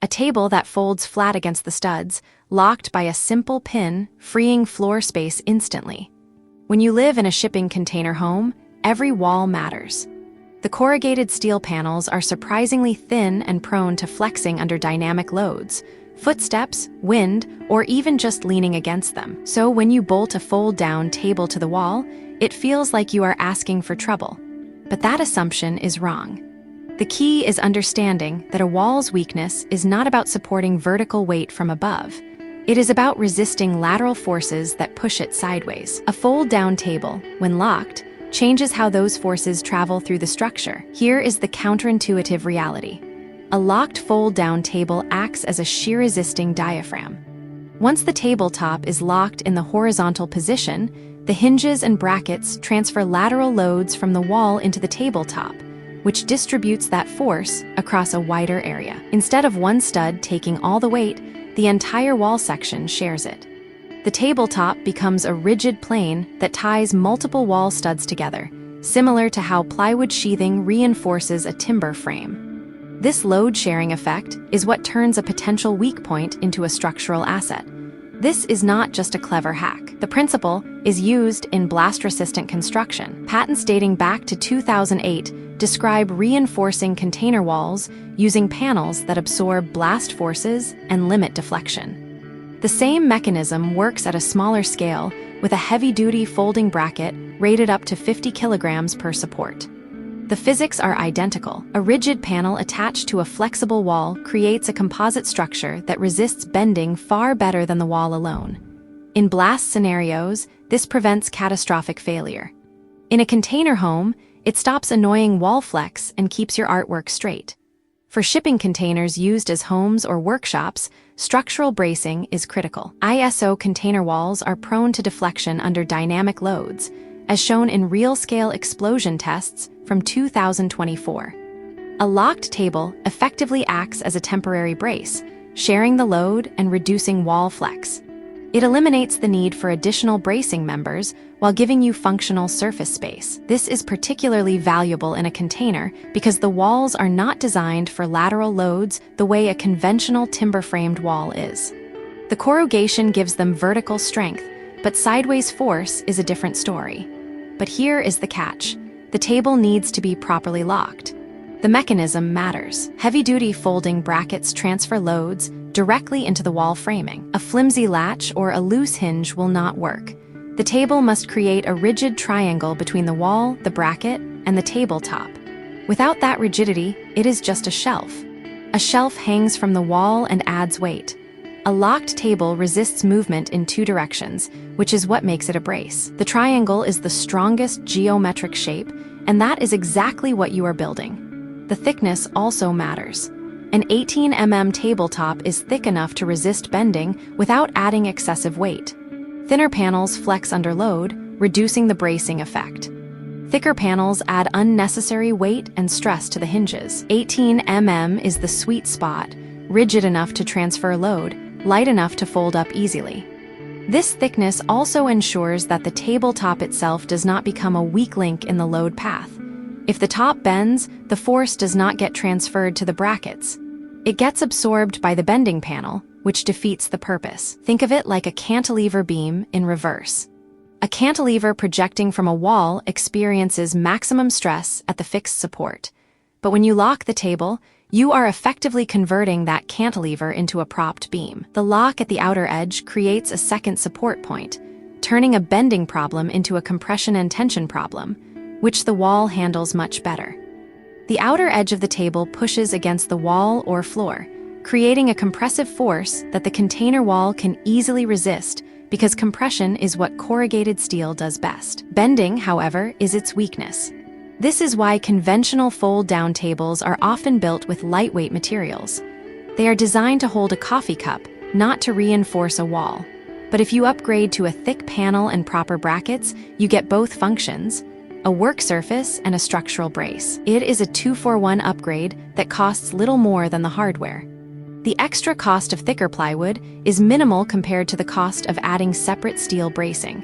A table that folds flat against the studs, locked by a simple pin, freeing floor space instantly. When you live in a shipping container home, every wall matters. The corrugated steel panels are surprisingly thin and prone to flexing under dynamic loads, footsteps, wind, or even just leaning against them. So when you bolt a fold-down table to the wall, it feels like you are asking for trouble. But that assumption is wrong. The key is understanding that a wall's weakness is not about supporting vertical weight from above. It is about resisting lateral forces that push it sideways. A fold-down table, when locked, changes how those forces travel through the structure. Here is the counterintuitive reality. A locked fold-down table acts as a shear-resisting diaphragm. Once the tabletop is locked in the horizontal position, the hinges and brackets transfer lateral loads from the wall into the tabletop, which distributes that force across a wider area. Instead of one stud taking all the weight, the entire wall section shares it. The tabletop becomes a rigid plane that ties multiple wall studs together, similar to how plywood sheathing reinforces a timber frame. This load-sharing effect is what turns a potential weak point into a structural asset. This is not just a clever hack. The principle is used in blast-resistant construction. Patents dating back to 2008 describe reinforcing container walls using panels that absorb blast forces and limit deflection. The same mechanism works at a smaller scale with a heavy-duty folding bracket rated up to 50 kilograms per support. The physics are identical. A rigid panel attached to a flexible wall creates a composite structure that resists bending far better than the wall alone. In blast scenarios, this prevents catastrophic failure. In a container home, it stops annoying wall flex and keeps your artwork straight. For shipping containers used as homes or workshops, structural bracing is critical. ISO container walls are prone to deflection under dynamic loads, as shown in real-scale explosion tests from 2024. A locked table effectively acts as a temporary brace, sharing the load and reducing wall flex. It eliminates the need for additional bracing members while giving you functional surface space. This is particularly valuable in a container because the walls are not designed for lateral loads the way a conventional timber-framed wall is. The corrugation gives them vertical strength, but sideways force is a different story. But here is the catch. The table needs to be properly locked. The mechanism matters. Heavy-duty folding brackets transfer loads directly into the wall framing. A flimsy latch or a loose hinge will not work. The table must create a rigid triangle between the wall, the bracket, and the tabletop. Without that rigidity, it is just a shelf. A shelf hangs from the wall and adds weight. A locked table resists movement in two directions, which is what makes it a brace. The triangle is the strongest geometric shape, and that is exactly what you are building. The thickness also matters. An 18 mm tabletop is thick enough to resist bending without adding excessive weight. Thinner panels flex under load, reducing the bracing effect. Thicker panels add unnecessary weight and stress to the hinges. 18 mm is the sweet spot, rigid enough to transfer load, light enough to fold up easily. This thickness also ensures that the tabletop itself does not become a weak link in the load path. If the top bends, the force does not get transferred to the brackets. It gets absorbed by the bending panel, which defeats the purpose. Think of it like a cantilever beam in reverse. A cantilever projecting from a wall experiences maximum stress at the fixed support. But when you lock the table, you are effectively converting that cantilever into a propped beam. The lock at the outer edge creates a second support point, turning a bending problem into a compression and tension problem, which the wall handles much better. The outer edge of the table pushes against the wall or floor, creating a compressive force that the container wall can easily resist because compression is what corrugated steel does best. Bending, however, is its weakness. This is why conventional fold-down tables are often built with lightweight materials. They are designed to hold a coffee cup, not to reinforce a wall. But if you upgrade to a thick panel and proper brackets, you get both functions: a work surface and a structural brace. It is a 2-for-1 upgrade that costs little more than the hardware. The extra cost of thicker plywood is minimal compared to the cost of adding separate steel bracing,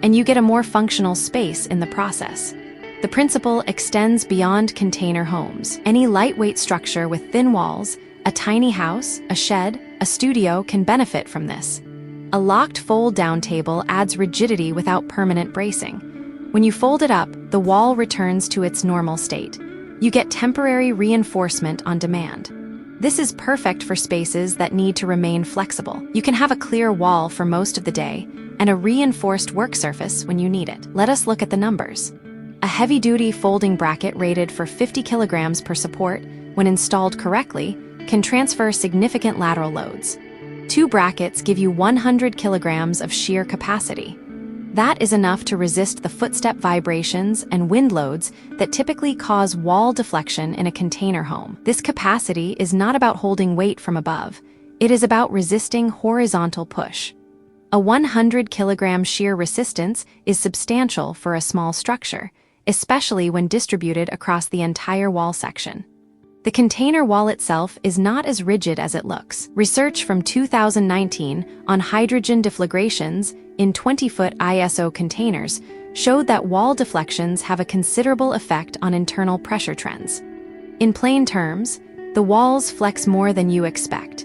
and you get a more functional space in the process. The principle extends beyond container homes. Any lightweight structure with thin walls, A tiny house, a shed, a studio can benefit from this. A locked fold-down table adds rigidity without permanent bracing. When you fold it up, the wall returns to its normal state. You get temporary reinforcement on demand. This is perfect for spaces that need to remain flexible. You can have a clear wall for most of the day and a reinforced work surface when you need it. Let us look at the numbers. A heavy-duty folding bracket rated for 50 kilograms per support, when installed correctly, can transfer significant lateral loads. 2 brackets give you 100 kilograms of shear capacity. That is enough to resist the footstep vibrations and wind loads that typically cause wall deflection in a container home. This capacity is not about holding weight from above. It is about resisting horizontal push. A 100 kilogram shear resistance is substantial for a small structure, especially when distributed across the entire wall section. The container wall itself is not as rigid as it looks. Research from 2019 on hydrogen deflagrations in 20-foot ISO containers showed that wall deflections have a considerable effect on internal pressure trends. In plain terms, the walls flex more than you expect.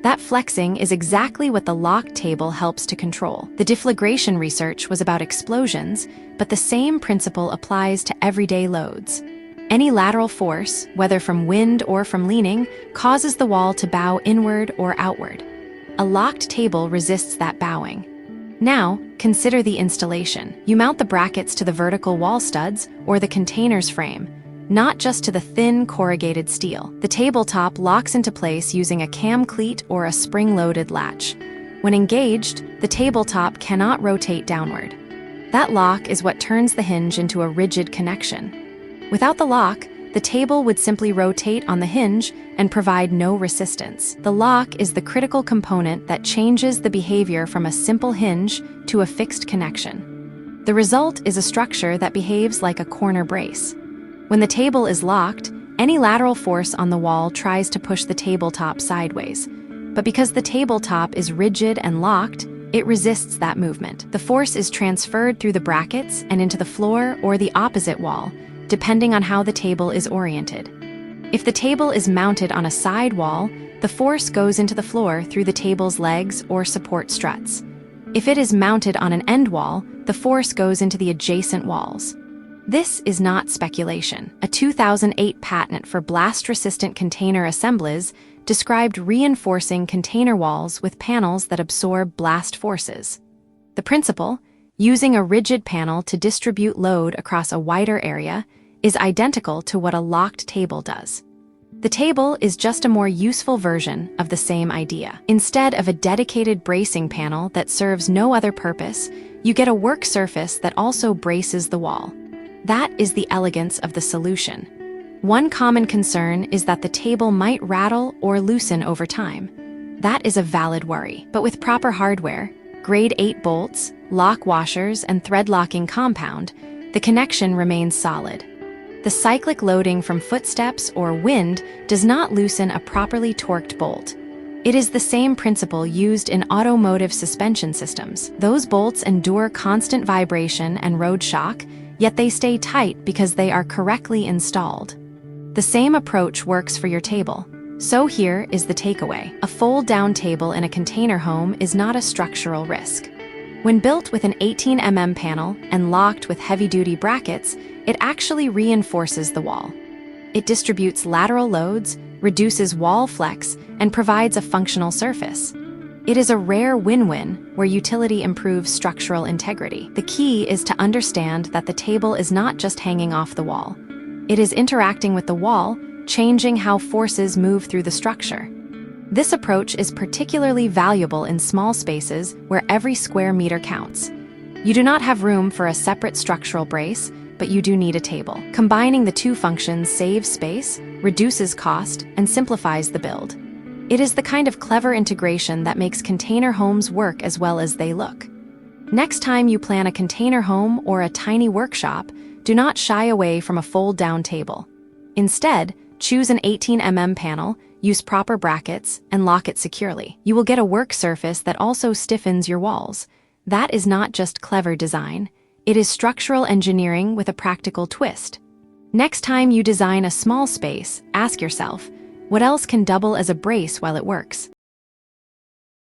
That flexing is exactly what the locked table helps to control. The deflagration research was about explosions, but the same principle applies to everyday loads. Any lateral force, whether from wind or from leaning, causes the wall to bow inward or outward. A locked table resists that bowing. Now, consider the installation. You mount the brackets to the vertical wall studs or the container's frame, not just to the thin corrugated steel. The tabletop locks into place using a cam cleat or a spring-loaded latch. When engaged, the tabletop cannot rotate downward. That lock is what turns the hinge into a rigid connection. Without the lock, the table would simply rotate on the hinge and provide no resistance. The lock is the critical component that changes the behavior from a simple hinge to a fixed connection. The result is a structure that behaves like a corner brace. When the table is locked, any lateral force on the wall tries to push the tabletop sideways. But because the tabletop is rigid and locked, it resists that movement. The force is transferred through the brackets and into the floor or the opposite wall, depending on how the table is oriented. If the table is mounted on a side wall, the force goes into the floor through the table's legs or support struts. If it is mounted on an end wall, the force goes into the adjacent walls. This is not speculation. A 2008 patent for blast-resistant container assemblies described reinforcing container walls with panels that absorb blast forces. The principle, using a rigid panel to distribute load across a wider area, is identical to what a locked table does. The table is just a more useful version of the same idea. Instead of a dedicated bracing panel that serves no other purpose, you get a work surface that also braces the wall. That is the elegance of the solution. One common concern is that the table might rattle or loosen over time. That is a valid worry. But with proper hardware, grade 8 bolts, lock washers, and thread locking compound, the connection remains solid. The cyclic loading from footsteps or wind does not loosen a properly torqued bolt. It is the same principle used in automotive suspension systems. Those bolts endure constant vibration and road shock, yet they stay tight because they are correctly installed. The same approach works for your table. So here is the takeaway. A fold-down table in a container home is not a structural risk. When built with an 18 mm panel and locked with heavy-duty brackets, it actually reinforces the wall. It distributes lateral loads, reduces wall flex, and provides a functional surface. It is a rare win-win where utility improves structural integrity. The key is to understand that the table is not just hanging off the wall. It is interacting with the wall, changing how forces move through the structure. This approach is particularly valuable in small spaces where every square meter counts. You do not have room for a separate structural brace, but you do need a table. Combining the two functions saves space, reduces cost, and simplifies the build. It is the kind of clever integration that makes container homes work as well as they look. Next time you plan a container home or a tiny workshop, do not shy away from a fold-down table. Instead, choose an 18 mm panel, use proper brackets, and lock it securely. You will get a work surface that also stiffens your walls. That is not just clever design. It is structural engineering with a practical twist. Next time you design a small space, ask yourself, What else can double as a brace while it works?